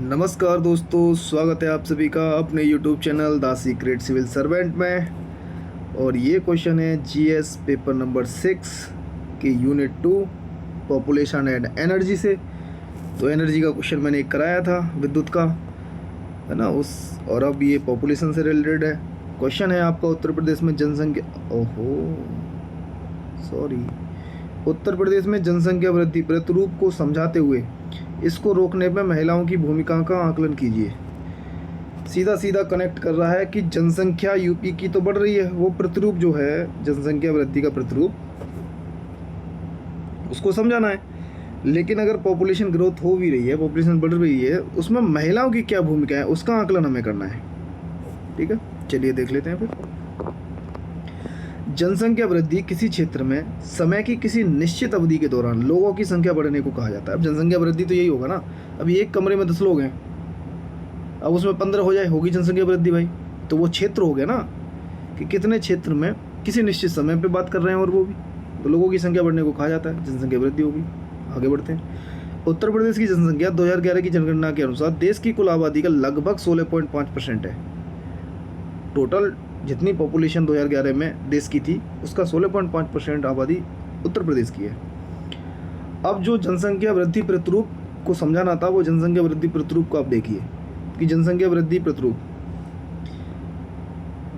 नमस्कार दोस्तों, स्वागत है आप सभी का अपने YouTube channel the secret civil servant में। और ये क्वेश्चन है जीएस पेपर नंबर 6 के यूनिट 2 पॉपुलेशन एंड एनर्जी से। तो एनर्जी का क्वेश्चन मैंने एक कराया था, विद्युत का, है ना, और अब ये पॉपुलेशन से रिलेटेड है। क्वेश्चन है आपका, उत्तर प्रदेश में उत्तर प्रदेश में जनसंख्या वृद्धि प्रतिरूप को समझाते हुए इसको रोकने में महिलाओं की भूमिका का आकलन कीजिए। सीधा सीधा कनेक्ट कर रहा है कि जनसंख्या यूपी की तो बढ़ रही है, वो प्रतिरूप जो है जनसंख्या वृद्धि का प्रतिरूप, उसको समझाना है। लेकिन अगर पॉपुलेशन ग्रोथ हो भी रही है, पॉपुलेशन बढ़ रही है, उसमें महिलाओं की क्या भूमिका है उसका आकलन हमें करना है। ठीक है, चलिए देख लेते हैं फिर। जनसंख्या वृद्धि किसी क्षेत्र में समय की किसी निश्चित अवधि के दौरान लोगों की संख्या बढ़ने को कहा जाता है। अब जनसंख्या वृद्धि तो यही होगा ना, अभी एक कमरे में 10 लोग हैं, अब उसमें 15 हो जाए, होगी जनसंख्या वृद्धि भाई। तो वो क्षेत्र हो गया ना, कि कितने क्षेत्र में किसी निश्चित समय पे बात कर रहे हैं, और वो भी तो लोगों की संख्या बढ़ने को कहा जाता है, जनसंख्या वृद्धि होगी। आगे बढ़ते हैं। उत्तर प्रदेश की जनसंख्या 2011 की जनगणना के अनुसार देश की कुल आबादी का लगभग 16.5% है। टोटल जितनी पॉपुलेशन 2011 में देश की थी, उसका 16.5% आबादी उत्तर प्रदेश की है। अब जो जनसंख्या वृद्धि प्रतिरूप को समझाना था, वो जनसंख्या वृद्धि प्रतिरूप को आप देखिए कि जनसंख्या वृद्धि प्रतिरूप,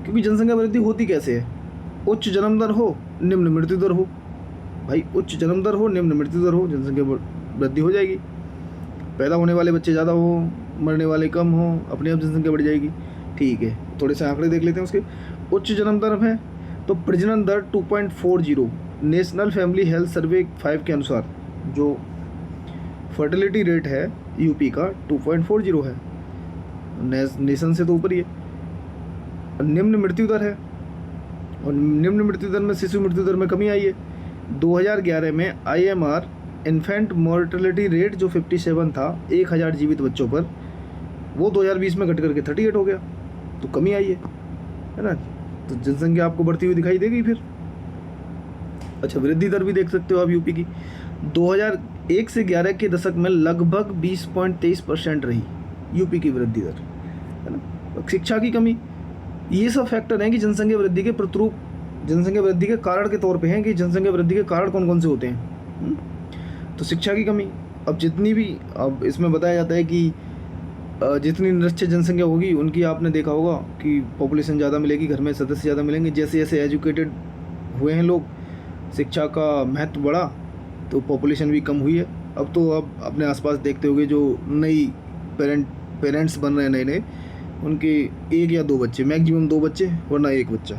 क्योंकि जनसंख्या वृद्धि होती कैसे है? उच्च जन्म दर हो, निम्न मृत्यु दर हो। भाई उच्च जन्म दर हो, निम्न मृत्यु दर हो, जनसंख्या वृद्धि हो जाएगी। पैदा होने वाले बच्चे ज़्यादा हो, मरने वाले कम हो, अपने आप जनसंख्या बढ़ जाएगी। ठीक है, थोड़े से आंकड़े देख लेते हैं उसके। उच्च जन्म दर है तो प्रजनन दर 2.40, नेशनल फैमिली हेल्थ सर्वे 5 के अनुसार जो फर्टिलिटी रेट है यूपी का 2.40 है, नेशन से तो ऊपर ही है। निम्न मृत्यु दर है, और निम्न मृत्यु दर में शिशु मृत्यु दर में कमी आई है। 2011 में IMR इन्फेंट मोर्टेलिटी रेट जो 57 था 1000 जीवित बच्चों पर, वो 2020 में घट करके 38 हो गया, तो कमी आई है ना। तो जनसंख्या आपको बढ़ती हुई दिखाई देगी फिर। अच्छा, वृद्धि दर भी देख सकते हो आप यूपी की। 2001 से 11 के दशक में लगभग 20.23% रही यूपी की वृद्धि दर, है ना। शिक्षा की कमी, ये सब फैक्टर हैं कि जनसंख्या वृद्धि के प्रतिरूप, जनसंख्या वृद्धि के कारण के तौर पे हैं कि जनसंख्या वृद्धि के कारण कौन कौन से होते हैं। तो शिक्षा की कमी, अब जितनी भी, अब इसमें बताया जाता है कि जितनी निरक्षर जनसंख्या होगी उनकी, आपने देखा होगा कि पॉपुलेशन ज़्यादा मिलेगी, घर में सदस्य ज़्यादा मिलेंगे। जैसे जैसे एजुकेटेड हुए हैं लोग, शिक्षा का महत्व बढ़ा, तो पॉपुलेशन भी कम हुई है। अब तो आप अपने आसपास देखते होंगे जो नई पेरेंट्स बन रहे हैं नए नए, उनके 1 या 2 बच्चे, मैक्सिमम 2 बच्चे, वरना 1 बच्चा।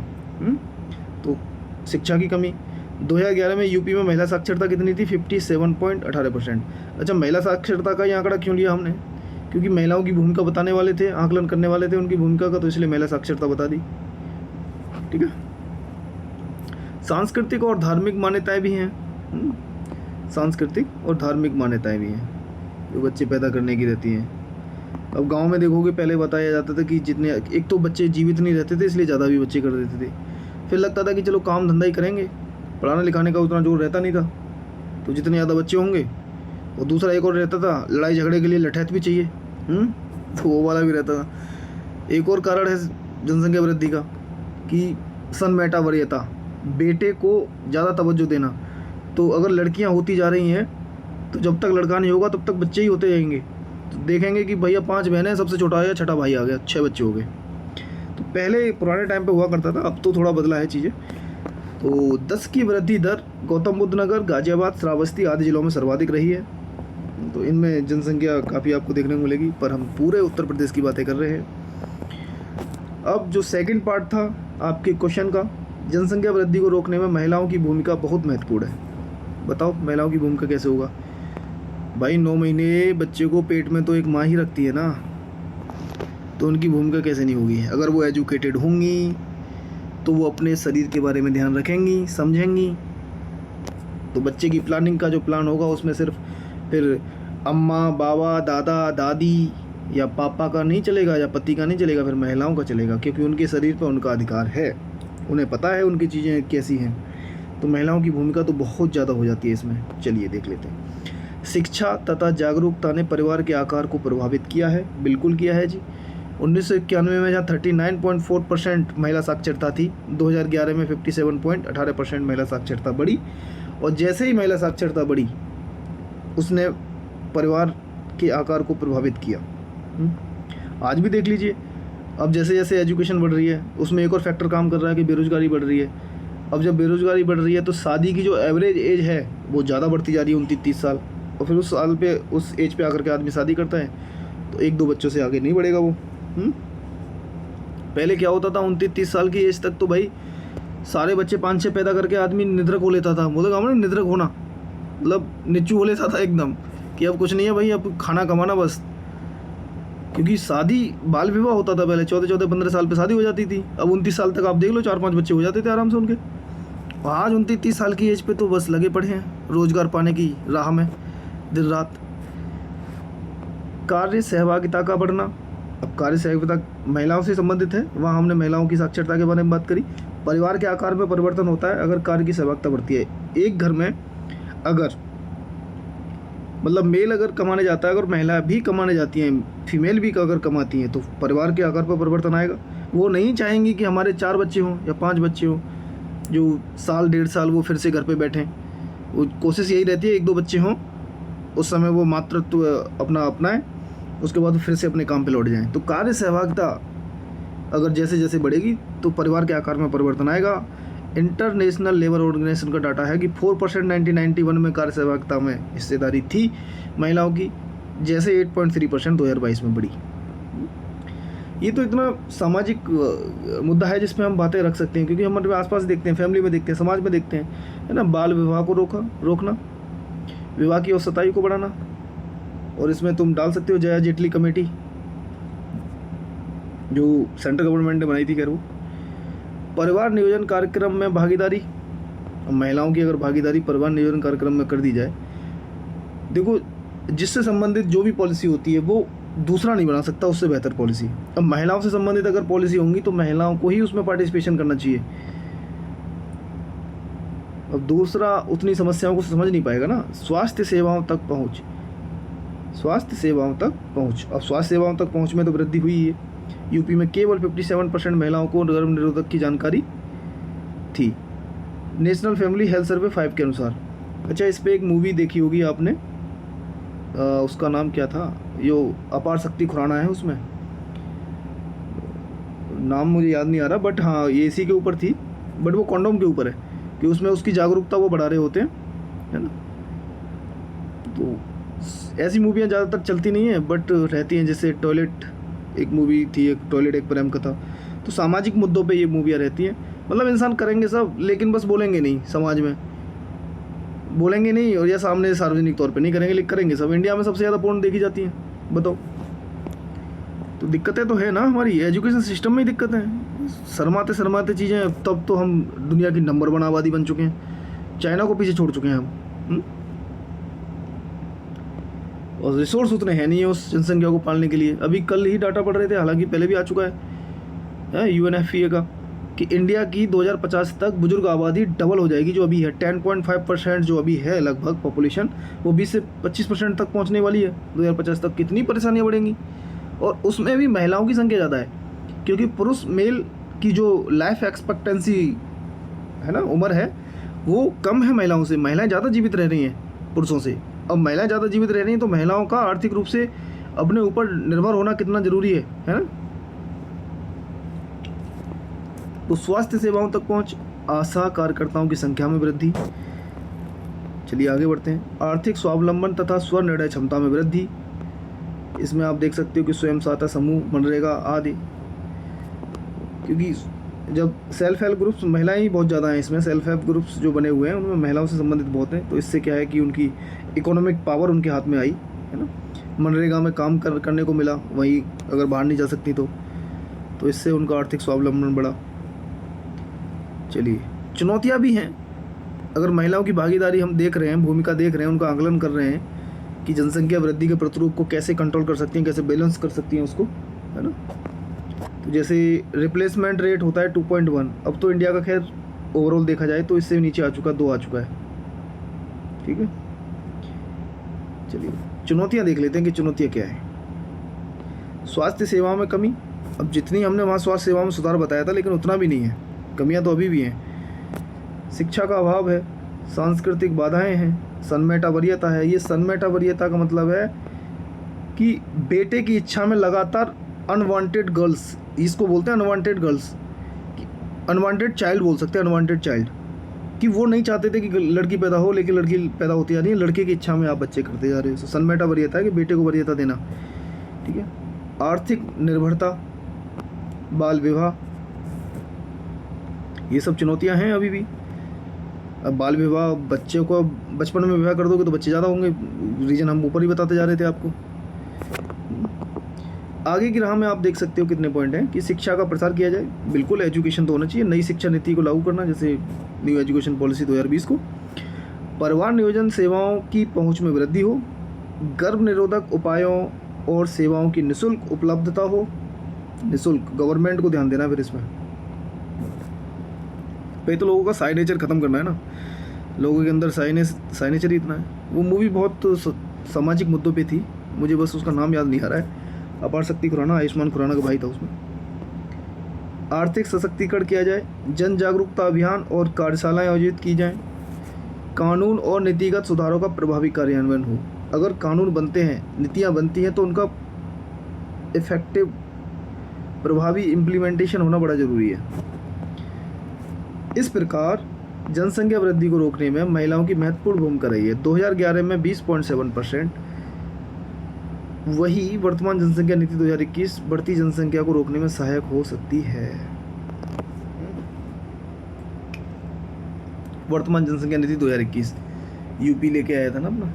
तो शिक्षा की कमी। 2011 में यूपी में महिला साक्षरता कितनी थी? 57.18%। अच्छा, महिला साक्षरता का ये आंकड़ा क्यों लिया हमने? क्योंकि महिलाओं की भूमिका बताने वाले थे, आकलन करने वाले थे उनकी भूमिका का, तो इसलिए महिला साक्षरता बता दी। ठीक है। सांस्कृतिक और धार्मिक मान्यताएं भी हैं, सांस्कृतिक और धार्मिक मान्यताएं भी हैं जो बच्चे पैदा करने की रहती हैं। अब गांव में देखोगे, पहले बताया जाता था कि जितने, एक तो बच्चे जीवित नहीं रहते थे, इसलिए ज़्यादा भी बच्चे कर देते थे। फिर लगता था कि चलो काम धंधा ही करेंगे, पढ़ाने लिखाने का उतना जोर रहता नहीं था, तो जितने ज़्यादा बच्चे होंगे। और दूसरा एक और रहता था, लड़ाई झगड़े के लिए लठैत भी चाहिए, तो वो वाला भी रहता था। एक और कारण है जनसंख्या वृद्धि का कि सनमेटावरियता, बेटे को ज़्यादा तवज्जो देना। तो अगर लड़कियां होती जा रही हैं, तो जब तक लड़का नहीं होगा तब तक बच्चे ही होते जाएंगे। तो देखेंगे कि भैया 5 बहनें, सबसे छोटा आया, छठा भाई आ गया, 6 बच्चे हो गए। तो पहले पुराने टाइम पे हुआ करता था, अब तो थोड़ा बदला है चीज़ें। तो 10 की वृद्धि दर गौतम बुद्ध नगर, गाजियाबाद, श्रावस्ती आदि जिलों में सर्वाधिक रही है। तो इनमें जनसंख्या काफ़ी आपको देखने को मिलेगी, पर हम पूरे उत्तर प्रदेश की बातें कर रहे हैं। अब जो सेकंड पार्ट था आपके क्वेश्चन का, जनसंख्या वृद्धि को रोकने में महिलाओं की भूमिका बहुत महत्वपूर्ण है। बताओ महिलाओं की भूमिका कैसे होगा? भाई 9 महीने बच्चे को पेट में तो एक माँ ही रखती है ना, तो उनकी भूमिका कैसे नहीं होगी? अगर वो एजुकेटेड होंगी तो वो अपने शरीर के बारे में ध्यान रखेंगी, समझेंगी। तो बच्चे की प्लानिंग का जो प्लान होगा, उसमें सिर्फ फिर अम्मा, बाबा, दादा, दादी या पापा का नहीं चलेगा, या पति का नहीं चलेगा, फिर महिलाओं का चलेगा, क्योंकि उनके शरीर पर उनका अधिकार है, उन्हें पता है उनकी चीज़ें कैसी हैं। तो महिलाओं की भूमिका तो बहुत ज़्यादा हो जाती है इसमें। चलिए देख लेते हैं। शिक्षा तथा जागरूकता ने परिवार के आकार को प्रभावित किया है, बिल्कुल किया है जी। 1991 में जहाँ 39.4% महिला साक्षरता थी, 2011 में 57.18% महिला साक्षरता बढ़ी। और जैसे ही महिला साक्षरता बढ़ी उसने परिवार के आकार को प्रभावित किया। आज भी देख लीजिए, अब जैसे जैसे एजुकेशन बढ़ रही है उसमें एक और फैक्टर काम कर रहा है कि बेरोजगारी बढ़ रही है। अब जब बेरोजगारी बढ़ रही है तो शादी की जो एवरेज एज है वो ज़्यादा बढ़ती जा रही है, 29-30 साल। और फिर उस साल पे, उस एज पे आकर के आदमी शादी करता है तो 1-2 बच्चों से आगे नहीं बढ़ेगा वो। पहले क्या होता था, 29-30 साल की एज तक तो भाई सारे बच्चे 5-6 पैदा करके आदमी निद्रक हो लेता था। बोलेगा हमने निद्रक होना मतलब निच्चू हो लेता था एकदम कि अब कुछ नहीं है भाई, अब खाना कमाना बस। क्योंकि शादी बाल विवाह होता था पहले, 14-15 साल पे शादी हो जाती थी। अब 29 साल तक आप देख लो 4-5 बच्चे हो जाते थे आराम से उनके। आज 29-30 साल की एज पे तो बस लगे पड़े हैं रोजगार पाने की राह में दिन रात। कार्य सहभागिता का बढ़ना। अब कार्य सहभागिता महिलाओं से संबंधित है, वहाँ हमने महिलाओं की साक्षरता के बारे में बात करी। परिवार के आकार में परिवर्तन होता है अगर कार्य की सहभागिता बढ़ती है। एक घर में अगर मतलब मेल अगर कमाने जाता है, अगर महिला भी कमाने जाती हैं, फीमेल भी अगर कमाती हैं, तो परिवार के आकार पर परिवर्तन आएगा। वो नहीं चाहेंगी कि हमारे 4 बच्चे हों या 5 बच्चे हों, जो साल 1.5 साल वो फिर से घर पे बैठें। वो कोशिश यही रहती है 1-2 बच्चे हों, उस समय वो मातृत्व अपना अपनाएं, उसके बाद फिर से अपने काम पे लौट जाएं। तो कार्य सहभागिता अगर जैसे जैसे बढ़ेगी तो परिवार के आकार में परिवर्तन आएगा। इंटरनेशनल लेबर ऑर्गेनाइजेशन का डाटा है कि 4% 1991 में कार्य सहभागिता में हिस्सेदारी थी महिलाओं की, जैसे 8.3% 2022 में बढ़ी। ये तो इतना सामाजिक मुद्दा है जिसमें हम बातें रख सकते हैं, क्योंकि हम अपने आसपास देखते हैं, फैमिली में देखते हैं, समाज में देखते हैं, है ना। बाल विवाह को रोकना, विवाह की औसताई को बढ़ाना। और इसमें तुम डाल सकते हो जया जेटली कमेटी जो सेंट्रल गवर्नमेंट ने बनाई थी, खैर वो। परिवार नियोजन कार्यक्रम में भागीदारी, महिलाओं की अगर भागीदारी परिवार नियोजन कार्यक्रम में कर दी जाए, देखो जिससे संबंधित जो भी पॉलिसी होती है वो दूसरा नहीं बना सकता उससे बेहतर पॉलिसी। अब महिलाओं से संबंधित अगर पॉलिसी होंगी तो महिलाओं को ही उसमें पार्टिसिपेशन करना चाहिए। अब दूसरा उतनी समस्याओं को समझ नहीं पाएगा ना। स्वास्थ्य सेवाओं तक पहुँच, स्वास्थ्य सेवाओं तक पहुँच, अब स्वास्थ्य सेवाओं तक पहुँच में तो वृद्धि हुई है। यूपी में केवल 57% महिलाओं को गर्भ निरोधक की जानकारी थी, नेशनल फैमिली हेल्थ सर्वे 5 के अनुसार। अच्छा, इस पे एक मूवी देखी होगी आपने, उसका नाम क्या था, यो अपार शक्ति खुराना है, उसमें नाम मुझे याद नहीं आ रहा, बट हाँ ये इसी के ऊपर थी, बट वो कॉन्डोम के ऊपर है कि उसमें उसकी जागरूकता वो बढ़ा रहे होते हैं, है ना। तो ऐसी मूवियाँ ज़्यादातर चलती नहीं है बट रहती हैं, जैसे टॉयलेट एक मूवी थी, एक टॉयलेट एक प्रेम कथा। तो सामाजिक मुद्दों पे ये मूवियाँ रहती हैं। मतलब इंसान करेंगे सब लेकिन बस बोलेंगे नहीं, समाज में बोलेंगे नहीं और या सामने सार्वजनिक तौर पे नहीं करेंगे, लेकिन करेंगे सब। इंडिया में सबसे ज़्यादा पोर्न देखी जाती है, बताओ। तो दिक्कतें तो है ना, हमारी एजुकेशन सिस्टम में ही दिक्कतें हैं। शर्माते शर्माते चीज़ें, तब तो हम दुनिया की नंबर 1 आबादी बन चुके हैं, चाइना को पीछे छोड़ चुके हैं हम। और रिसोर्स उतने हैं नहीं है उस जनसंख्या को पालने के लिए। अभी कल ही डाटा पढ़ रहे थे, हालांकि पहले भी आ चुका है UNFPA का, कि इंडिया की 2050 तक बुजुर्ग आबादी डबल हो जाएगी। जो अभी है 10.5% जो अभी है लगभग पॉपुलेशन, वो 20 से 25% तक पहुंचने वाली है 2050 तक। कितनी परेशानियां बढ़ेंगी। और उसमें भी महिलाओं की संख्या ज़्यादा है, क्योंकि पुरुष मेल की जो लाइफ एक्सपेक्टेंसी है ना, उम्र है, वो कम है महिलाओं से। महिलाएँ ज़्यादा जीवित रह रही हैं पुरुषों से। अब महिलाएं ज़्यादा जीवित रह रही हैं तो महिलाओं का आर्थिक रूप से अपने ऊपर निर्भर होना कितना ज़रूरी है ना। तो स्वास्थ्य सेवाओं तक पहुंच, आशा कार्यकर्ताओं की संख्या में वृद्धि। चलिए आगे बढ़ते हैं। आर्थिक स्वावलंबन तथा स्वनिर्णय क्षमता में वृद्धि। इसमें आप देख सकते हो कि स्वयं सहायता समूह, मनरेगा आदि। क्योंकि जब सेल्फ हेल्प ग्रुप्स, महिलाएं ही बहुत ज़्यादा हैं इसमें, सेल्फ हेल्प ग्रुप्स जो बने हुए हैं उनमें महिलाओं से संबंधित बहुत हैं। तो इससे क्या है कि उनकी इकोनॉमिक पावर उनके हाथ में आई, है ना। मनरेगा में काम करने को मिला, वहीं अगर बाहर नहीं जा सकती तो इससे उनका आर्थिक स्वावलंबन बढ़ा। चलिए, चुनौतियाँ भी हैं। अगर महिलाओं की भागीदारी हम देख रहे हैं, भूमिका देख रहे हैं, उनका आकलन कर रहे हैं कि जनसंख्या वृद्धि के प्रतिरूप को कैसे कंट्रोल कर सकती हैं, कैसे बैलेंस कर सकती हैं उसको, है ना। तो जैसे रिप्लेसमेंट रेट होता है 2.1, अब तो इंडिया का खैर ओवरऑल देखा जाए तो इससे नीचे आ चुका, 2 आ चुका है, ठीक है। चलिए चुनौतियाँ देख लेते हैं कि चुनौतियाँ क्या है। स्वास्थ्य सेवाओं में कमी, अब जितनी हमने वहाँ स्वास्थ्य सेवाओं में सुधार बताया था लेकिन उतना भी नहीं है, कमियाँ तो अभी भी हैं। शिक्षा का अभाव है, सांस्कृतिक बाधाएं हैं, सन्मेटा वरीयता है। ये सन्मेटा वरीयता का मतलब है कि बेटे की इच्छा में लगातार अनवांटेड गर्ल्स, इसको बोलते हैं अनवांटेड गर्ल्स, अनवांटेड चाइल्ड बोल सकते हैं, अनवांटेड चाइल्ड, कि वो नहीं चाहते थे कि लड़की पैदा हो लेकिन लड़की पैदा होती जा रही है, लड़के की इच्छा में आप बच्चे करते जा रहे हो। सन्मेटा वरीयता है कि बेटे को वरीयता देना, ठीक है। आर्थिक निर्भरता, बाल विवाह, ये सब चुनौतियां हैं अभी भी। अब बाल विवाह, बच्चे को बचपन में विवाह कर दोगे तो बच्चे ज़्यादा होंगे, रीजन हम ऊपर ही बताते जा रहे थे आपको। आगे की राह में आप देख सकते हो कितने पॉइंट हैं कि शिक्षा का प्रसार किया जाए, बिल्कुल एजुकेशन तो होना चाहिए, नई शिक्षा नीति को लागू करना, जैसे न्यू एजुकेशन पॉलिसी 2020 को। परिवार नियोजन सेवाओं की पहुंच में वृद्धि हो, गर्भ निरोधक उपायों और सेवाओं की निःशुल्क उपलब्धता हो। निःशुल्क, गवर्नमेंट को ध्यान देना फिर इसमें। पहले तो लोगों का साइनेचर ख़त्म करना है ना, लोगों के अंदर साइनेचर ही इतना है। वो मूवी बहुत सामाजिक मुद्दों पे थी, मुझे बस उसका नाम याद नहीं आ रहा है, अपार शक्ति खुराना, आयुष्मान खुराना का भाई था उसमें। आर्थिक सशक्तिकरण किया जाए, जन जागरूकता अभियान और कार्यशालाएं आयोजित की जाएं, कानून और नीतिगत सुधारों का प्रभावी कार्यान्वयन हो। अगर कानून बनते हैं, नीतियाँ बनती हैं तो उनका इफेक्टिव, प्रभावी इम्प्लीमेंटेशन होना बड़ा ज़रूरी है। इस प्रकार जनसंख्या वृद्धि को रोकने में महिलाओं की महत्वपूर्ण भूमिका रही है। 2011 में 20.7%, वही वर्तमान जनसंख्या नीति 2021 बढ़ती जनसंख्या को रोकने में सहायक हो सकती है। वर्तमान जनसंख्या नीति 2021 यूपी लेके आया था ना अपना,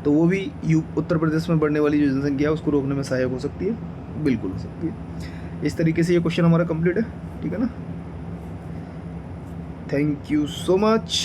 तो वो भी उत्तर प्रदेश में बढ़ने वाली जो जनसंख्या है उसको रोकने में सहायक हो सकती है, बिल्कुल हो सकती है। इस तरीके से ये क्वेश्चन हमारा कंप्लीट है, ठीक है ना। Thank you so much.